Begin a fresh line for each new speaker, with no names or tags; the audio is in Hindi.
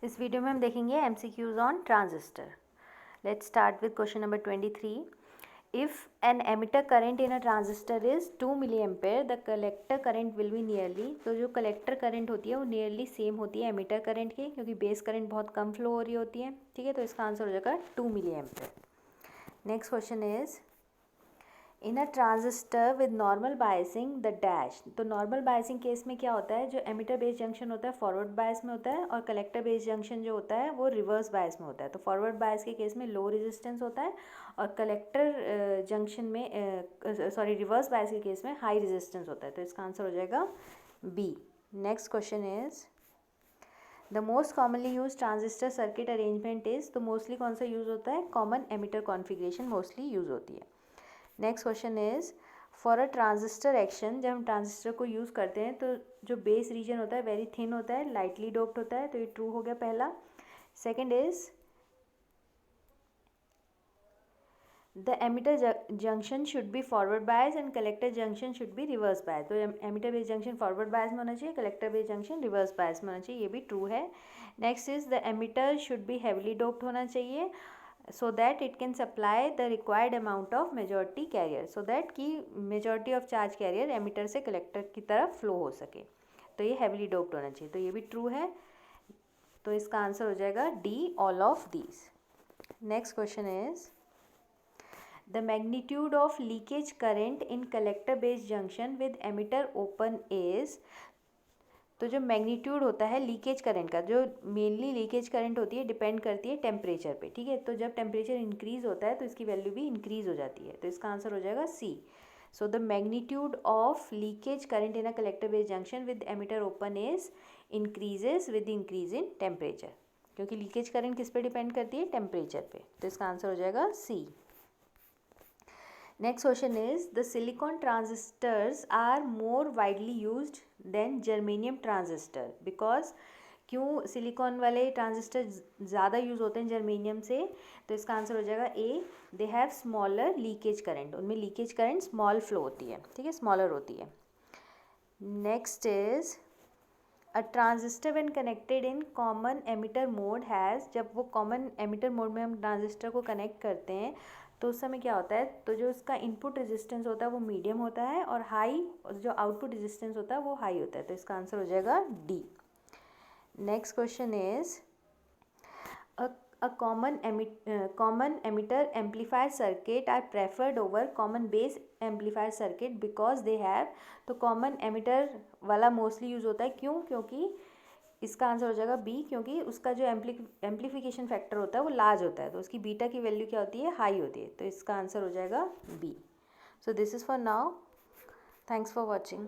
इस वीडियो में हम देखेंगे MCQs on transistor. Let's start with question number 23। If an emitter current in a transistor is 2 milli ampere, the collector current will be nearly. तो जो कलेक्टर करंट होती है वो नियरली सेम होती है एमिटर करंट के, क्योंकि बेस करंट बहुत कम फ्लो हो रही होती है। ठीक है, तो इसका आंसर हो जाएगा 2 milli ampere. Next question is in a transistor with normal biasing the dash. तो नॉर्मल बायसिंग केस में क्या होता है, जो एमिटर बेस जंक्शन होता है फॉरवर्ड बायस में होता है और कलेक्टर बेस जंक्शन जो होता है वो रिवर्स बायस में होता है। तो फॉरवर्ड बायस के केस में लो रेजिस्टेंस होता है और कलेक्टर जंक्शन में रिवर्स बायस के केस में हाई रेजिस्टेंस होता है। तो इसका आंसर हो जाएगा B. Next question is the most commonly use transistor circuit arrangement is. तो मोस्टली कौन सा यूज़ होता है, common emitter configuration mostly use होती है। Next question is for a transistor action, जब हम ट्रांजिस्टर को यूज़ करते हैं तो जो बेस रीजन होता है वेरी थिन होता है, लाइटली डोप्ड होता है। तो ये ट्रू हो गया पहला। Second is the emitter junction should be forward bias and collector junction should be reverse bias. तो emitter base junction forward bias में होना चाहिए, collector base junction reverse bias में होना चाहिए, ये भी ट्रू है। Next is the emitter should be heavily doped होना चाहिए so that it can supply the required amount of majority carrier, so that कि majority of charge carrier emitter से collector की तरफ flow हो सके। तो ये heavily doped होना चाहिए, तो ये भी true है। तो इसका आंसर हो जाएगा D, all of these। next question is the magnitude of leakage current in collector base junction with emitter open is। तो जो मैग्नीट्यूड होता है लीकेज करंट का, जो मेनली लीकेज करंट होती है डिपेंड करती है टेम्परेचर पे। ठीक है, तो जब टेम्परेचर इंक्रीज होता है तो इसकी वैल्यू भी इंक्रीज हो जाती है। तो इसका आंसर हो जाएगा C. So the magnitude of leakage current in a collector base junction with emitter open is increases with increase in temperature, क्योंकि लीकेज करंट किस पे डिपेंड करती है, टेम्परेचर पे। तो इसका आंसर हो जाएगा सी। Next question is the silicon transistors are more widely used than germanium transistor because क्यों सिलिकॉन वाले ट्रांजिस्टर ज़्यादा यूज़ होते हैं जर्मेनियम से। तो इसका आंसर हो जाएगा A, they have smaller leakage current. उनमें लीकेज करंट स्मॉल फ्लो होती है, ठीक है, स्मॉलर होती है। Next is a transistor when connected in common emitter mode has. जब वो कॉमन एमिटर मोड में हम ट्रांजिस्टर को कनेक्ट करते हैं तो उस समय क्या होता है, तो जो उसका इनपुट रेजिस्टेंस होता है वो मीडियम होता है और हाई, जो आउटपुट रेजिस्टेंस होता है वो हाई होता है। तो इसका आंसर हो जाएगा D. Next question is a common emitter amplifier circuit are preferred over common base amplifier circuit because they have। तो कॉमन एमिटर वाला मोस्टली यूज़ होता है, क्यों, क्योंकि इसका आंसर हो जाएगा बी, क्योंकि उसका जो एम्पलीफिकेशन फैक्टर होता है वो लार्ज होता है, तो उसकी बीटा की वैल्यू क्या होती है, हाई होती है। तो इसका आंसर हो जाएगा B. So this is for now, thanks for watching.